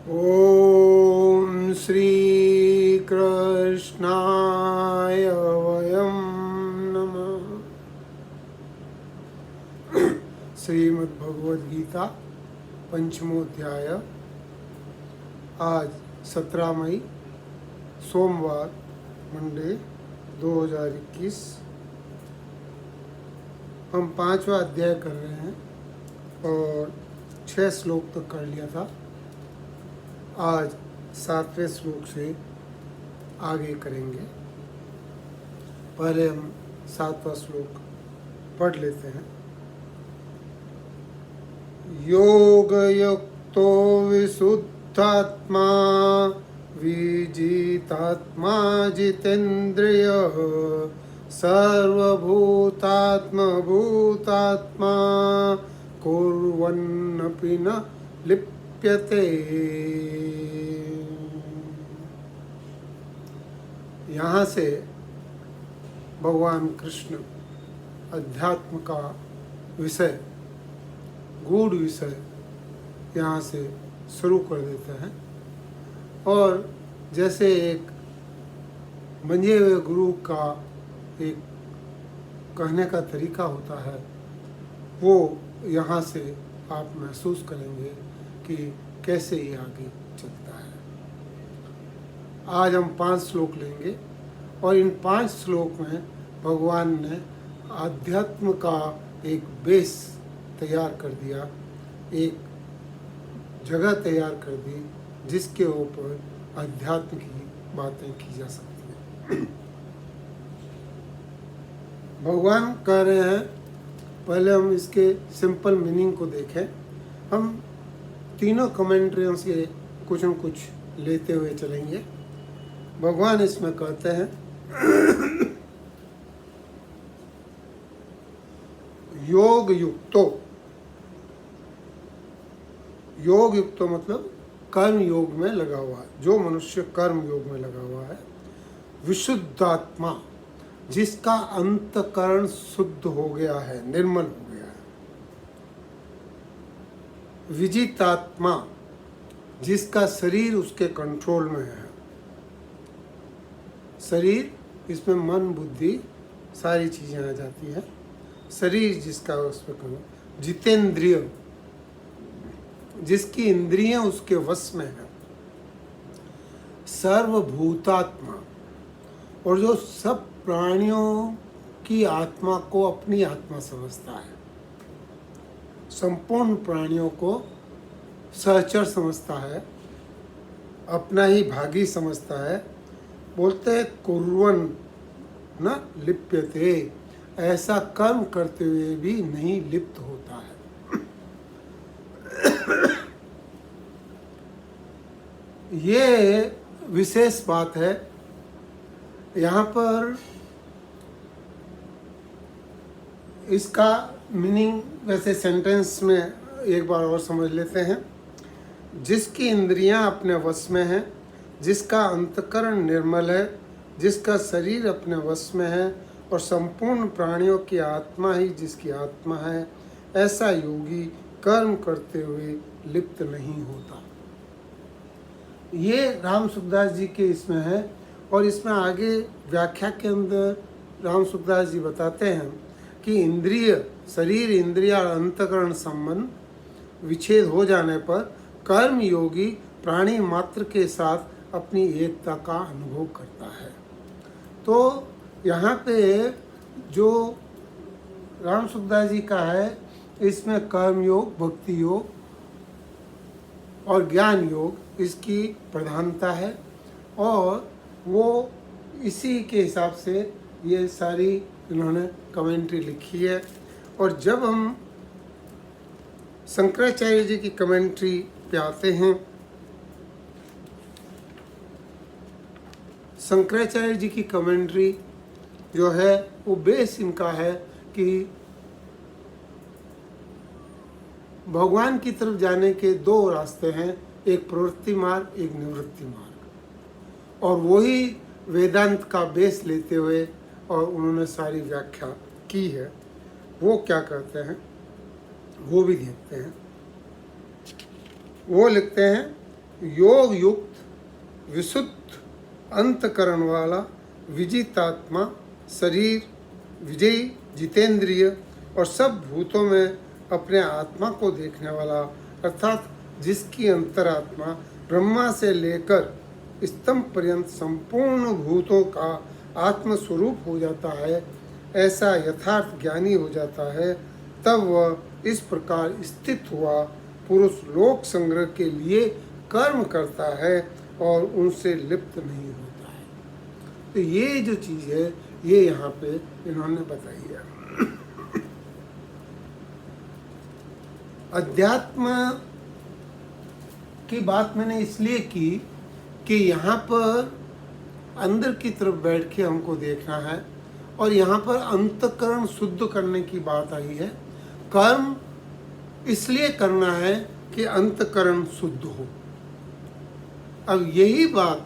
ओम श्री कृष्णाय वयं नमः। श्रीमद् भगवद गीता पंचमोध्याय। आज 17 मई सोमवार मंडे 2021। हम 5वां अध्याय कर रहे हैं और 6 श्लोक तक कर लिया था। आज 7वें श्लोक से आगे करेंगे। पहले हम 7वां श्लोक पढ़ लेते हैं। योगयुक्तो विशुद्धात्मा विजितात्मा जितेन्द्रियः सर्वभूतात्मभूतात्मा कुर्वन्नपि न लिप्यते। यहाँ से भगवान कृष्ण अध्यात्म का विषय, गूढ़ विषय यहाँ से शुरू कर देते हैं। और जैसे एक मंझे हुए गुरु का एक कहने का तरीका होता है, वो यहाँ से आप महसूस करेंगे कि कैसे ये आगे चलता है। आज हम 5 श्लोक लेंगे और इन 5 श्लोक में भगवान ने आध्यात्म का एक बेस तैयार कर दिया, एक जगह तैयार कर दी जिसके ऊपर अध्यात्म की बातें की जा सकती हैं। भगवान कह रहे हैं, पहले हम इसके सिंपल मीनिंग को देखें। हम तीनों कमेंट्रियों से कुछ न कुछ लेते हुए चलेंगे। भगवान इसमें कहते हैं योग युक्तो मतलब कर्म योग में लगा हुआ है। जो मनुष्य कर्म योग में लगा हुआ है। विशुद्धात्मा, जिसका अंतकरण शुद्ध हो गया है, निर्मल हो गया है। विजितात्मा, जिसका शरीर उसके कंट्रोल में है। शरीर, इसमें मन बुद्धि सारी चीजें आ जाती है। शरीर जिसका उसमें, जितेंद्रिय, जिसकी इंद्रियां उसके वश में है। सर्वभूतात्मा, और जो सब प्राणियों की आत्मा को अपनी आत्मा समझता है। संपूर्ण प्राणियों को सहचर समझता है, अपना ही भागी समझता है। बोलते हैं कुर्वन् न लिप्यते, ऐसा कर्म करते हुए भी नहीं लिप्त होता है। ये विशेष बात है। यहाँ पर इसका मीनिंग वैसे सेंटेंस में एक बार और समझ लेते हैं। जिसकी इंद्रियां अपने वश में हैं, जिसका अंतकरण निर्मल है, जिसका शरीर अपने वश में है और संपूर्ण प्राणियों की आत्मा ही जिसकी आत्मा है, ऐसा योगी कर्म करते हुए लिप्त नहीं होता। ये राम सुखदास जी के इसमें है। और इसमें आगे व्याख्या के अंदर राम सुखदास जी बताते हैं कि इंद्रिय, शरीर, इंद्रिय और अंतकरण संबंध विच्छेद हो जाने पर कर्म योगी प्राणी मात्र के साथ अपनी एकता का अनुभव करता है। तो यहाँ पे जो राम सुखदास जी का है, इसमें कर्म योग, भक्ति योग और ज्ञान योग, इसकी प्रधानता है। और वो इसी के हिसाब से ये सारी इन्होंने कमेंट्री लिखी है। और जब हम शंकराचार्य जी की कमेंट्री पे आते हैं, शंकराचार्य जी की कमेंट्री जो है वो बेस इनका है कि भगवान की तरफ जाने के 2 रास्ते हैं, एक प्रवृत्ति मार्ग, एक निवृत्ति मार्ग। और वही वेदांत का बेस लेते हुए और उन्होंने सारी व्याख्या की है। वो क्या कहते हैं वो भी देखते हैं। वो लिखते हैं योग युक्त विशुद्ध अंतकरण वाला विजितात्मा, शरीर विजयी, जितेंद्रिय और सब भूतों में अपने आत्मा को देखने वाला, अर्थात जिसकी अंतरात्मा ब्रह्मा से लेकर स्तंभ पर्यंत संपूर्ण भूतों का आत्मस्वरूप हो जाता है, ऐसा यथार्थ ज्ञानी हो जाता है, तब वह इस प्रकार स्थित हुआ पुरुष लोक संग्रह के लिए कर्म करता है और उनसे लिप्त नहीं होता है। तो ये जो चीज़ है ये यहाँ पे इन्होंने बताई है। अध्यात्म की बात मैंने इसलिए की कि यहाँ पर अंदर की तरफ बैठ के हमको देखना है और यहाँ पर अंतःकरण शुद्ध करने की बात आई है। कर्म इसलिए करना है कि अंतःकरण शुद्ध हो। अब यही बात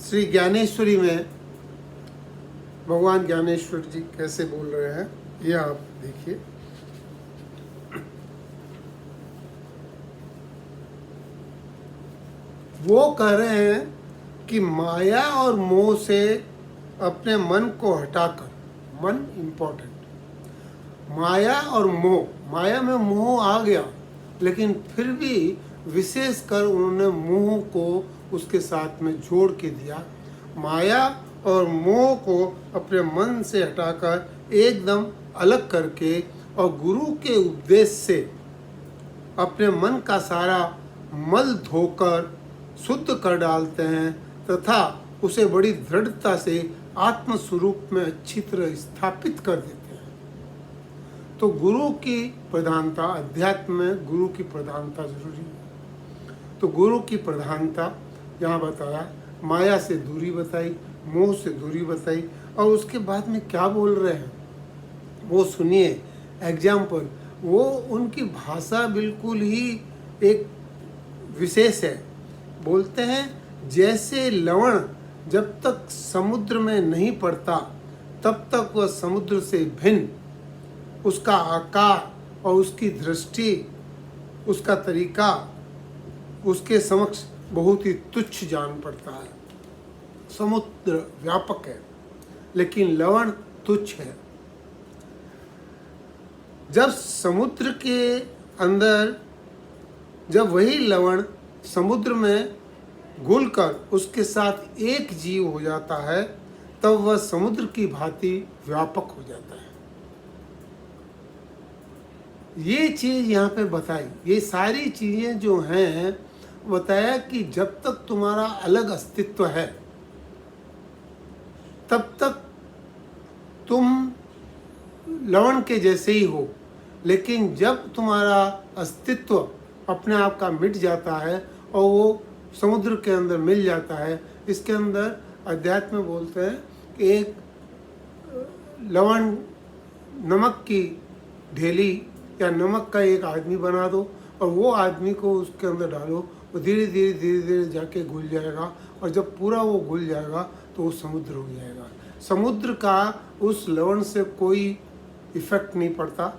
श्री ज्ञानेश्वरी में भगवान ज्ञानेश्वर जी कैसे बोल रहे हैं, ये आप देखिए। वो कह रहे हैं कि माया और मोह से अपने मन को हटाकर, मन इम्पोर्टेंट, माया और मोह, माया में मोह आ गया लेकिन फिर भी विशेष कर उन्होंने मोह को उसके साथ में जोड़ के दिया। माया और मोह को अपने मन से हटाकर एकदम अलग करके और गुरु के उपदेश से अपने मन का सारा मल धोकर शुद्ध कर डालते हैं तथा उसे बड़ी दृढ़ता से आत्म स्वरूप में अच्छी तरह स्थापित कर देते हैं। तो गुरु की प्रधानता, अध्यात्म में गुरु की प्रधानता जरूरी है। तो गुरु की प्रधानता यहाँ बताया, माया से दूरी बताई, मोह से दूरी बताई और उसके बाद में क्या बोल रहे हैं वो सुनिए। एग्जाम्पल, वो उनकी भाषा बिल्कुल ही एक विशेष है। बोलते हैं जैसे लवण जब तक समुद्र में नहीं पड़ता तब तक वह समुद्र से भिन्न, उसका आकार और उसकी दृष्टि, उसका तरीका उसके समक्ष बहुत ही तुच्छ जान पड़ता है। समुद्र व्यापक है लेकिन लवण तुच्छ है। जब समुद्र के अंदर, जब वही लवण समुद्र में घुलकर उसके साथ एक जीव हो जाता है तब वह समुद्र की भांति व्यापक हो जाता है। ये चीज यहाँ पे बताई, ये सारी चीजें जो हैं बताया कि जब तक तुम्हारा अलग अस्तित्व है तब तक तुम लवण के जैसे ही हो, लेकिन जब तुम्हारा अस्तित्व अपने आप का मिट जाता है और वो समुद्र के अंदर मिल जाता है, इसके अंदर अध्यात्म में बोलते हैं कि एक लवण, नमक की ढेली या नमक का एक आदमी बना दो और वो आदमी को उसके अंदर डालो, वो धीरे धीरे धीरे धीरे जाके घुल जाएगा और जब पूरा वो घुल जाएगा तो वो समुद्र हो जाएगा। समुद्र का उस लवण से कोई इफेक्ट नहीं पड़ता।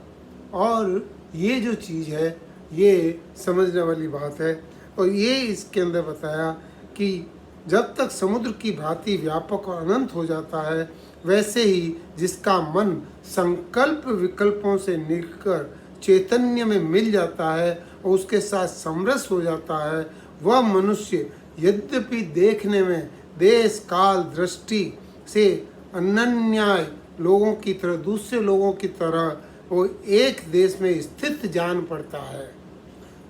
और ये जो चीज़ है ये समझने वाली बात है। और ये इसके अंदर बताया कि जब तक समुद्र की भांति व्यापक और अनंत हो जाता है, वैसे ही जिसका मन संकल्प विकल्पों से निकलकर चैतन्य में मिल जाता है और उसके साथ समरस हो जाता है, वह मनुष्य यद्यपि देखने में देश काल दृष्टि से अनन्य लोगों की तरह, दूसरे लोगों की तरह वो एक देश में स्थित जान पड़ता है,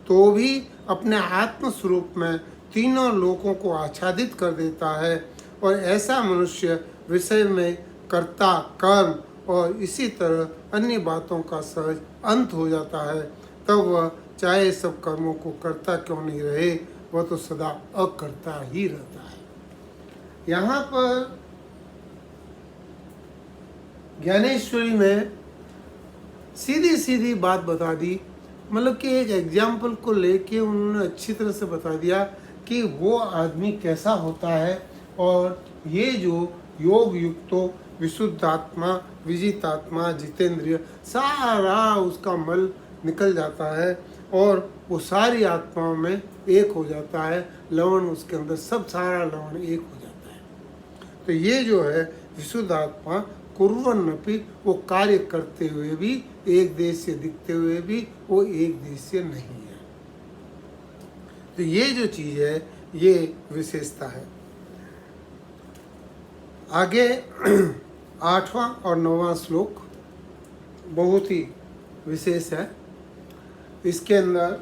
तो भी अपने आत्म स्वरूप में तीनों लोकों को आच्छादित कर देता है। और ऐसा मनुष्य विषय में कर्ता, कर्म और इसी तरह अन्य बातों का सहज अंत हो जाता है। तब वह चाहे सब कर्मों को करता क्यों नहीं रहे, वह तो सदा अकर्ता ही रहता है। यहाँ पर ज्ञानेश्वरी में सीधी सीधी बात बता दी, मतलब कि एक एग्जाम्पल को लेके उन्होंने अच्छी तरह से बता दिया कि वो आदमी कैसा होता है। और ये जो योग युक्तो विशुद्ध आत्मा, विजितात्मा, जितेंद्रिय, सारा उसका मल निकल जाता है और वो सारी आत्माओं में एक हो जाता है। लवण उसके अंदर सब सारा लवण एक हो जाता है। तो ये जो है विशुद्ध आत्मा कुर्वन्नपि, वो कार्य करते हुए भी, एक देश से दिखते हुए भी वो एक देश से नहीं है। तो ये जो चीज है ये विशेषता है। आगे 8वां और 9वां श्लोक बहुत ही विशेष है। इसके अंदर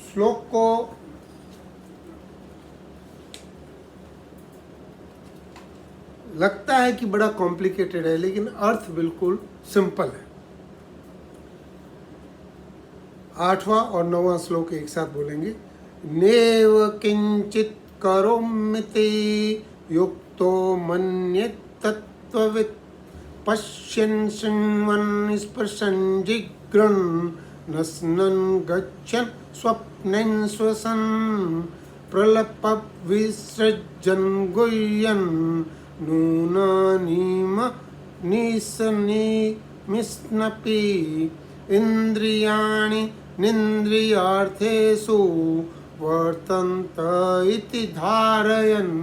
श्लोक को लगता है कि बड़ा कॉम्प्लिकेटेड है, लेकिन अर्थ बिल्कुल सिंपल है। 8वां और 9वां श्लोक एक साथ बोलेंगे। नेव किंचित करोमिति युक्तो मन्येत तत्त्ववित् पश्यन् शृण्वन् स्पृशन् जिघ्रन् नश्नन् गच्छन् स्वप्नेन् श्वसन् प्रलपविसृजन् गुह्यन् नूनानीम निस्नपि इन्द्रियाणि निन्द्रियार्थेषु वर्तन्त इति धारयन्।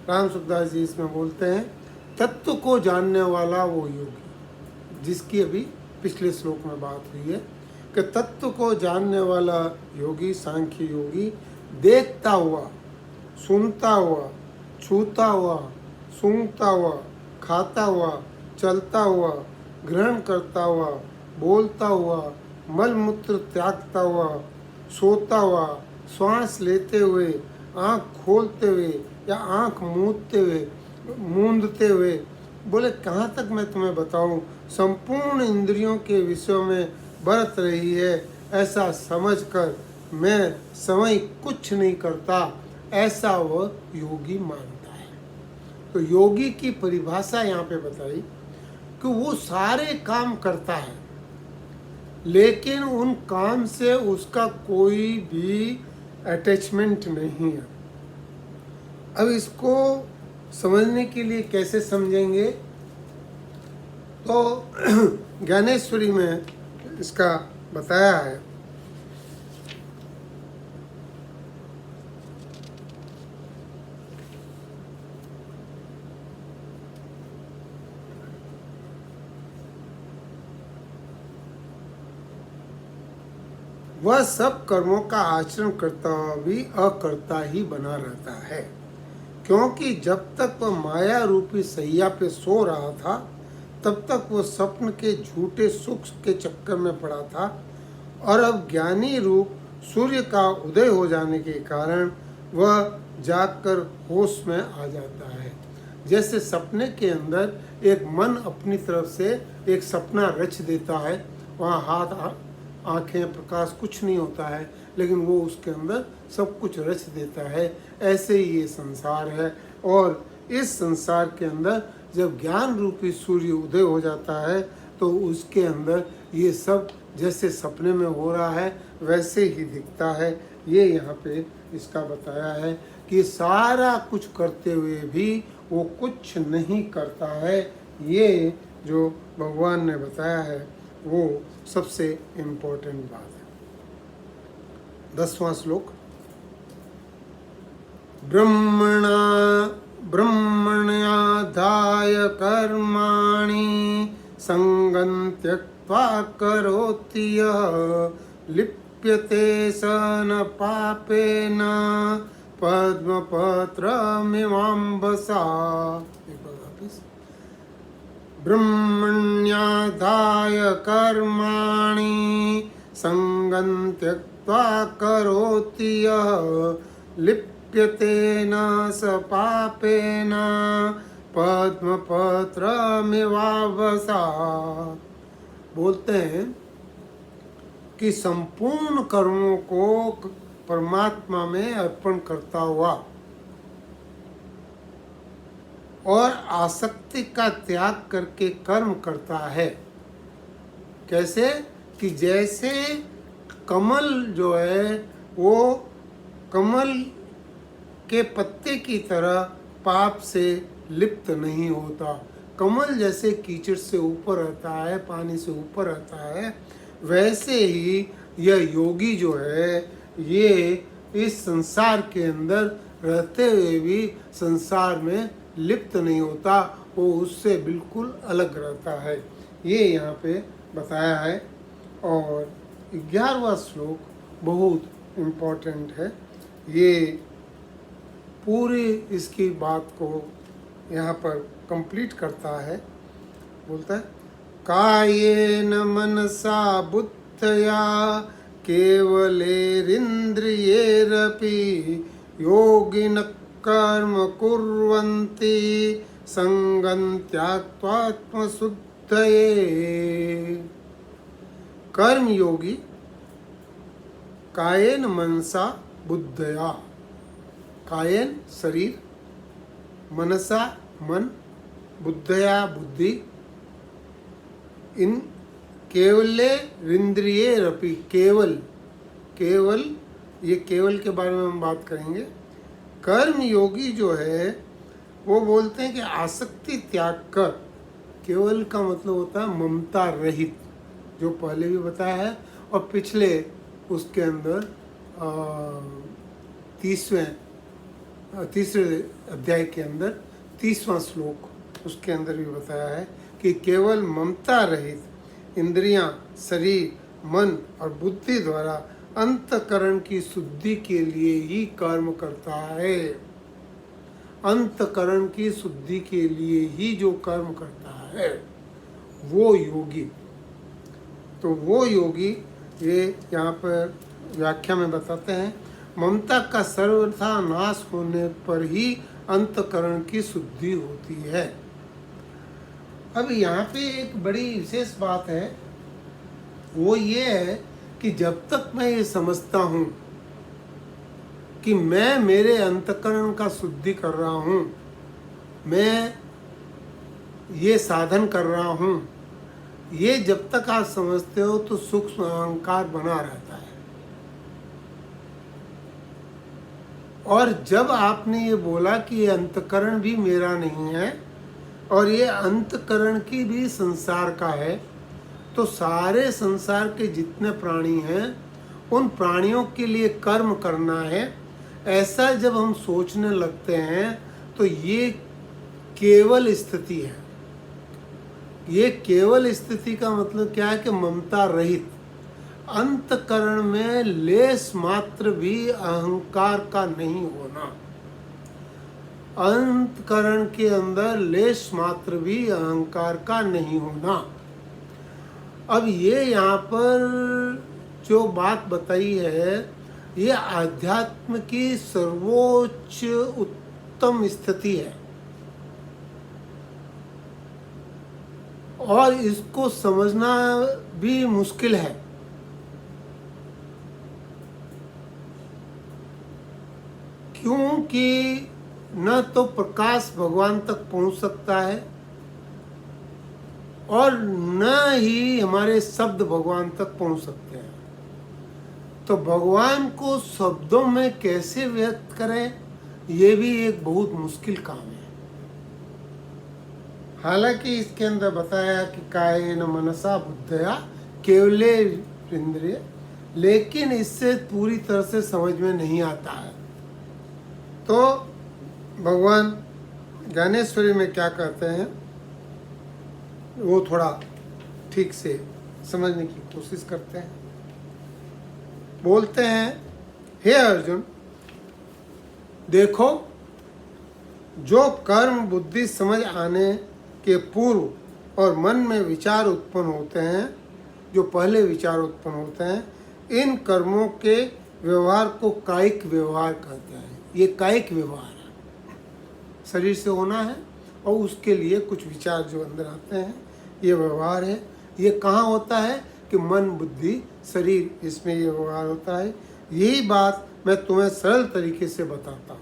राम सुखदास जी इसमें बोलते हैं, तत्व को जानने वाला वो योगी, जिसकी अभी पिछले श्लोक में बात हुई है कि तत्व को जानने वाला योगी, सांख्य योगी, देखता हुआ, सुनता हुआ, छूता हुआ, सूंघता हुआ, खाता हुआ, चलता हुआ, ग्रहण करता हुआ, बोलता हुआ, मल मूत्र त्यागता हुआ, सोता हुआ, श्वास लेते हुए, आँख खोलते हुए या आँख मूंदते हुए, बोले कहाँ तक मैं तुम्हें बताऊं, संपूर्ण इंद्रियों के विषयों में बरत रही है, ऐसा समझकर मैं समय कुछ नहीं करता, ऐसा वह योगी मानता है। तो योगी की परिभाषा यहाँ पे बताई कि वो सारे काम करता है, लेकिन उन काम से उसका कोई भी अटैचमेंट नहीं है। अब इसको समझने के लिए कैसे समझेंगे, तो ज्ञानेश्वरी में इसका बताया है। वह सब कर्मों का आचरण करता हुआ भी अकर्ता ही बना रहता है, क्योंकि जब तक वह माया रूपी सैया पे सो रहा था तब तक वह स्वप्न के झूठे सुख के चक्कर में पड़ा था, और अब ज्ञानी रूप सूर्य का उदय हो जाने के कारण वह जागकर होश में आ जाता है। जैसे सपने के अंदर एक मन अपनी तरफ से एक सपना रच देता है, वहाँ हाथ आँखें प्रकाश कुछ नहीं होता है, लेकिन वो उसके अंदर सब कुछ रच देता है। ऐसे ही ये संसार है, और इस संसार के अंदर जब ज्ञान रूपी सूर्य उदय हो जाता है तो उसके अंदर ये सब जैसे सपने में हो रहा है वैसे ही दिखता है। ये यहाँ पे इसका बताया है कि सारा कुछ करते हुए भी वो कुछ नहीं करता है। ये जो भगवान ने बताया है वो सबसे इम्पोर्टेंट बात है। 10वां श्लोक। ब्रह्मण्याधाय कर्माणि संगं त्यक्त्वा करोति यः लिप्यते स न पापेन पद्मपत्रमिवाम्बसा। एक बार वापिस। ब्रह्मण्याधाय कर्माणि संगं त्यक्त्वा करोति यः लिप्यते न स पापेन पद्मपत्रमिवाम्बसा। बोलते हैं कि संपूर्ण कर्मों को परमात्मा में अर्पण करता हुआ और आसक्ति का त्याग करके कर्म करता है। कैसे कि जैसे कमल जो है वो कमल के पत्ते की तरह पाप से लिप्त नहीं होता, कमल जैसे कीचड़ से ऊपर रहता है, पानी से ऊपर रहता है, वैसे ही यह योगी जो है ये इस संसार के अंदर रहते हुए भी संसार में लिप्त नहीं होता, वो उससे बिल्कुल अलग रहता है। ये यहाँ पे बताया है। और 11वां श्लोक बहुत इम्पोर्टेंट है। ये पूरी इसकी बात को यहाँ पर कंप्लीट करता है। बोलता है कायेन मनसा बुद्धया केवलेरिन्द्रियैरपि योगिनः कर्म कुर्वन्ति संगं त्यक्त्वा आत्मशुद्धये। कर्म योगी कायेन मनसा बुद्धया, कायेन शरीर, मनसा मन, बुद्धया बुद्धि, इन केवले इंद्रियेरपि, केवल, केवल, ये केवल के बारे में हम बात करेंगे। कर्म योगी जो है वो बोलते हैं कि आसक्ति त्याग कर, केवल का मतलब होता है ममता रहित, जो पहले भी बताया है और पिछले उसके अंदर तीसरे अध्याय के अंदर 30वां श्लोक उसके अंदर भी बताया है कि केवल ममता रहित इंद्रियां, शरीर, मन और बुद्धि द्वारा अंतकरण की शुद्धि के लिए ही कर्म करता है। अंतकरण की शुद्धि के लिए ही जो कर्म करता है वो योगी। तो वो योगी ये यहाँ पर व्याख्या में बताते हैं, ममता का सर्वथा नाश होने पर ही अंतकरण की शुद्धि होती है। अब यहाँ पे एक बड़ी विशेष बात है, वो ये है कि जब तक मैं ये समझता हूँ कि मैं मेरे अंतकरण का शुद्धि कर रहा हूँ, मैं ये साधन कर रहा हूँ, ये जब तक आप समझते हो तो सूक्ष्म अहंकार बना रहता है। और जब आपने ये बोला कि ये अंतकरण भी मेरा नहीं है और ये अंतकरण की भी संसार का है, तो सारे संसार के जितने प्राणी हैं उन प्राणियों के लिए कर्म करना है, ऐसा जब हम सोचने लगते हैं तो ये केवल स्थिति है। ये केवल स्थिति का मतलब क्या है कि ममता रहित, अंतकरण में लेस मात्र भी अहंकार का नहीं होना, अंतकरण के अंदर लेस मात्र भी अहंकार का नहीं होना। अब ये यहाँ पर जो बात बताई है ये आध्यात्म की सर्वोच्च उत्तम स्थिति है और इसको समझना भी मुश्किल है। क्योंकि न तो प्रकाश भगवान तक पहुंच सकता है और न ही हमारे शब्द भगवान तक पहुंच सकते हैं। तो भगवान को शब्दों में कैसे व्यक्त करें, ये भी एक बहुत मुश्किल काम है। हालांकि इसके अंदर बताया कि कायेन मनसा बुद्धया केवले इंद्रिय, लेकिन इससे पूरी तरह से समझ में नहीं आता है। तो भगवान ज्ञानेश्वरी में क्या कहते हैं वो थोड़ा ठीक से समझने की कोशिश करते हैं। बोलते हैं, हे अर्जुन, देखो जो कर्म बुद्धि समझ आने के पूर्व और मन में विचार उत्पन्न होते हैं, जो पहले विचार उत्पन्न होते हैं, इन कर्मों के व्यवहार को कायिक व्यवहार कहते हैं। ये कायिक व्यवहार है, शरीर से होना है और उसके लिए कुछ विचार जो अंदर आते हैं, ये व्यवहार है। ये कहाँ होता है कि मन, बुद्धि, शरीर, इसमें ये व्यवहार होता है। यही बात मैं तुम्हें सरल तरीके से बताता हूँ।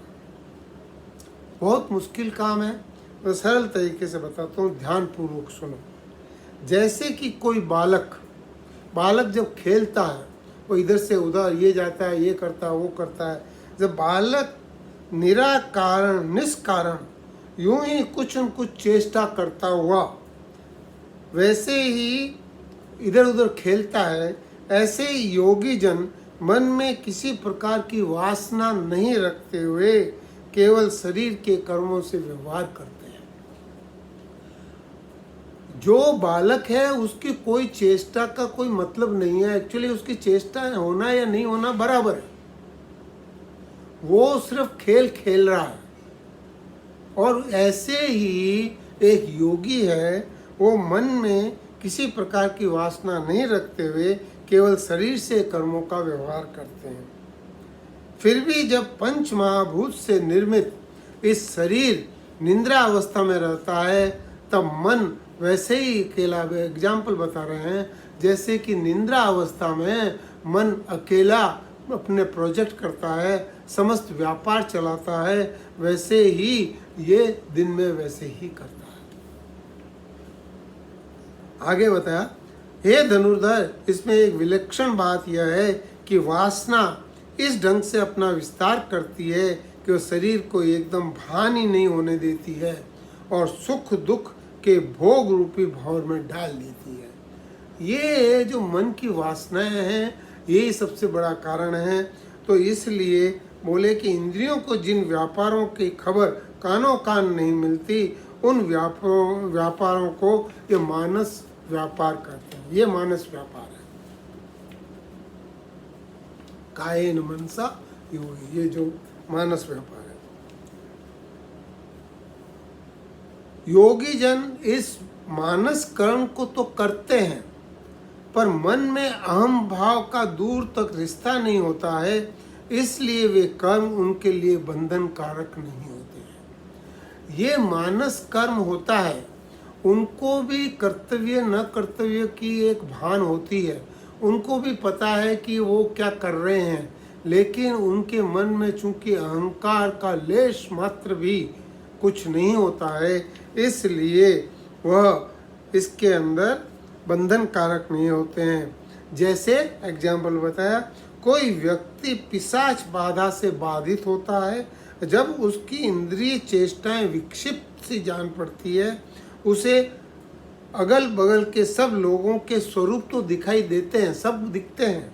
बहुत मुश्किल काम है, मैं सरल तरीके से बताता हूँ, ध्यानपूर्वक सुनो। जैसे कि कोई बालक जब खेलता है वो इधर से उधर ये जाता है, ये करता है, वो करता है। जब बालक निष्कारण यूं ही कुछ न कुछ चेष्टा करता हुआ वैसे ही इधर उधर खेलता है, ऐसे ही योगी जन मन में किसी प्रकार की वासना नहीं रखते हुए केवल शरीर के कर्मों से व्यवहार करते हैं। जो बालक है उसकी कोई चेष्टा का कोई मतलब नहीं है, एक्चुअली उसकी चेष्टा होना या नहीं होना बराबर है, वो सिर्फ खेल खेल रहा है। और ऐसे ही एक योगी है, वो मन में किसी प्रकार की वासना नहीं रखते हुए केवल शरीर से कर्मों का व्यवहार करते हैं। फिर भी जब पंच महाभूत से निर्मित इस शरीर निद्रा अवस्था में रहता है, तब मन वैसे ही अकेला, एग्जाम्पल बता रहे हैं, जैसे कि निद्रा अवस्था में मन अकेला अपने प्रोजेक्ट करता है, समस्त व्यापार चलाता है, वैसे ही ये दिन में वैसे ही करता है। आगे बताया, हे धनुर्धर, इसमें एक विलक्षण बात यह है कि वासना इस ढंग से अपना विस्तार करती है कि वो शरीर को एकदम भान ही नहीं होने देती है और सुख दुख के भोग रूपी भंवर में डाल देती है। ये जो मन की वासनाएं हैं, यही सबसे बड़ा कारण है। तो इसलिए बोले कि इंद्रियों को जिन व्यापारों की खबर कानों कान नहीं मिलती, उन व्यापारों को ये मानस व्यापार कहते हैं। ये मानस व्यापार है, कायेन मनसा योगी, ये जो मानस व्यापार है। योगी जन इस मानस कर्म को तो करते हैं, पर मन में अहम भाव का दूर तक रिश्ता नहीं होता है, इसलिए वे कर्म उनके लिए बंधन कारक नहीं होते हैं। ये मानस कर्म होता है, उनको भी कर्तव्य न कर्तव्य की एक भान होती है, उनको भी पता है कि वो क्या कर रहे हैं, लेकिन उनके मन में चूंकि अहंकार का लेश मात्र भी कुछ नहीं होता है, इसलिए वह इसके अंदर बंधन कारक नहीं होते हैं। जैसे एग्जाम्पल बताया, कोई व्यक्ति पिशाच बाधा से बाधित होता है, जब उसकी इंद्रिय चेष्टाएं विक्षिप्त सी जान पड़ती है, उसे अगल बगल के सब लोगों के स्वरूप तो दिखाई देते हैं, सब दिखते हैं,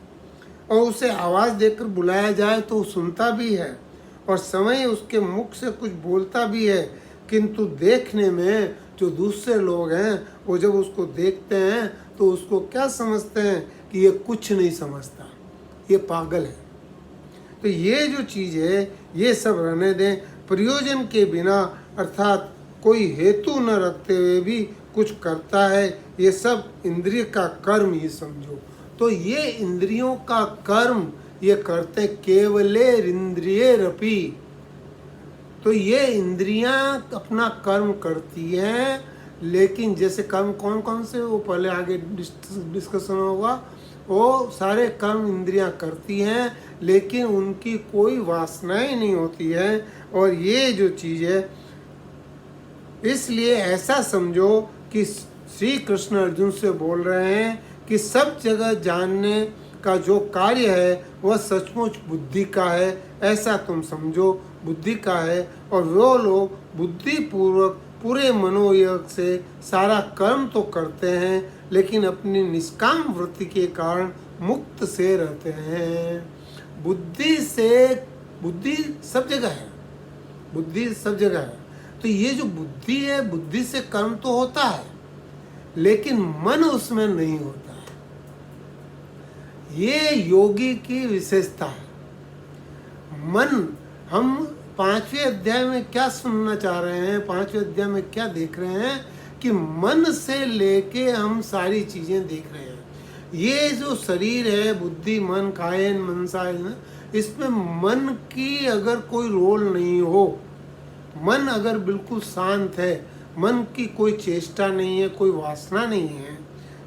और उसे आवाज़ देकर बुलाया जाए तो वो सुनता भी है और समय उसके मुख से कुछ बोलता भी है, किंतु देखने में जो दूसरे लोग हैं वो जब उसको देखते हैं तो उसको क्या समझते हैं कि ये कुछ नहीं समझता, ये पागल है। तो ये जो चीज़ है ये सब रहने दें, प्रयोजन के बिना अर्थात कोई हेतु न रखते हुए भी कुछ करता है, ये सब इंद्रिय का कर्म ही समझो। तो ये इंद्रियों का कर्म ये करते केवले इंद्रिय रपी, तो ये इंद्रियां अपना कर्म करती हैं, लेकिन जैसे कर्म कौन कौन से वो पहले आगे डिस्कशन होगा, वो सारे कर्म इंद्रियां करती हैं, लेकिन उनकी कोई वासनाएं नहीं होती है। और ये जो चीज़ है, इसलिए ऐसा समझो कि श्री कृष्ण अर्जुन से बोल रहे हैं कि सब जगह जानने का जो कार्य है वह सचमुच बुद्धि का है, ऐसा तुम समझो, बुद्धि का है। और वो लोग बुद्धि पूर्वक पूरे मनोयोग से सारा कर्म तो करते हैं, लेकिन अपनी निष्काम वृत्ति के कारण मुक्त से रहते हैं। बुद्धि सब जगह है, बुद्धि सब जगह है। तो ये जो बुद्धि है, बुद्धि से कर्म तो होता है, लेकिन मन उसमें नहीं होता है। ये योगी की विशेषता है। मन, हम 5वें अध्याय में क्या सुनना चाह रहे हैं, 5वें अध्याय में क्या देख रहे हैं कि मन से लेके हम सारी चीजें देख रहे हैं। ये जो शरीर है, बुद्धि मन कायन मनसा, इसमें मन की अगर कोई रोल नहीं हो, मन अगर बिल्कुल शांत है, मन की कोई चेष्टा नहीं है, कोई वासना नहीं है,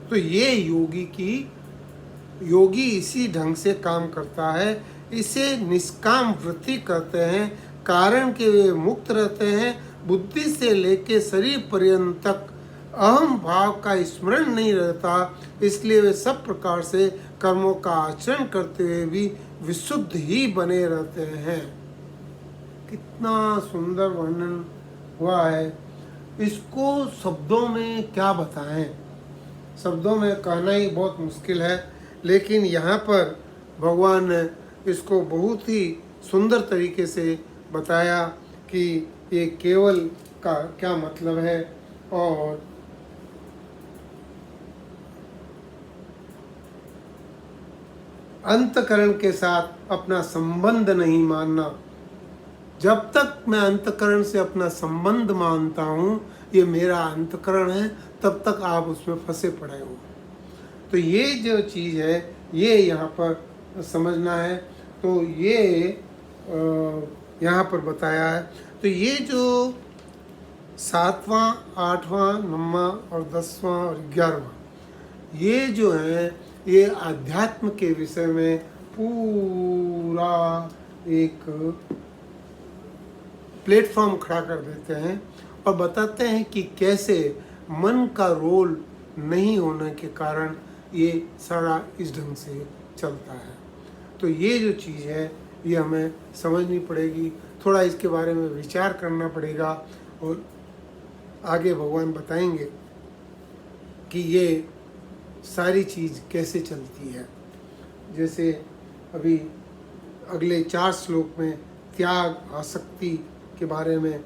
तो ये योगी इसी ढंग से काम करता है। इसे निष्काम वृत्ति कहते हैं, कारण के वे मुक्त रहते हैं। बुद्धि से लेके शरीर पर्यंत तक अहम भाव का स्मरण नहीं रहता, इसलिए वे सब प्रकार से कर्मों का आचरण करते हुए भी विशुद्ध ही बने रहते हैं। कितना सुंदर वर्णन हुआ है, इसको शब्दों में क्या बताएं। शब्दों में कहना ही बहुत मुश्किल है, लेकिन यहाँ पर भगवान ने इसको बहुत ही सुंदर तरीके से बताया कि ये केवल का क्या मतलब है। और अंतकरण के साथ अपना संबंध नहीं मानना। जब तक मैं अंतकरण से अपना संबंध मानता हूँ, ये मेरा अंतकरण है, तब तक आप उसमें फंसे पड़े हो। तो ये जो चीज़ है, ये यहाँ पर समझना है। तो ये यहाँ पर बताया है। तो ये जो 7वां, 8वां, 9वां और 10वां और 11वां, ये जो है, ये आध्यात्म के विषय में पूरा एक प्लेटफॉर्म खड़ा कर देते हैं और बताते हैं कि कैसे मन का रोल नहीं होने के कारण ये सारा इस ढंग से चलता है। तो ये जो चीज़ है, ये हमें समझनी पड़ेगी, थोड़ा इसके बारे में विचार करना पड़ेगा और आगे भगवान बताएंगे कि ये सारी चीज़ कैसे चलती है। जैसे अभी अगले 4 श्लोक में त्याग, आसक्ति के बारे में,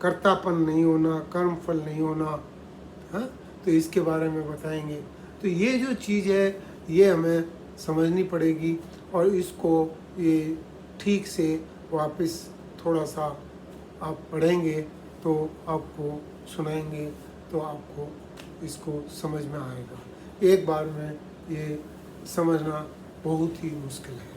कर्तापन नहीं होना, कर्म फल नहीं होना, हाँ, तो इसके बारे में बताएंगे। तो ये जो चीज़ है, ये हमें समझनी पड़ेगी और इसको ये ठीक से वापस थोड़ा सा आप पढ़ेंगे तो आपको सुनाएंगे तो आपको इसको समझ में आएगा। एक बार में ये समझना बहुत ही मुश्किल है।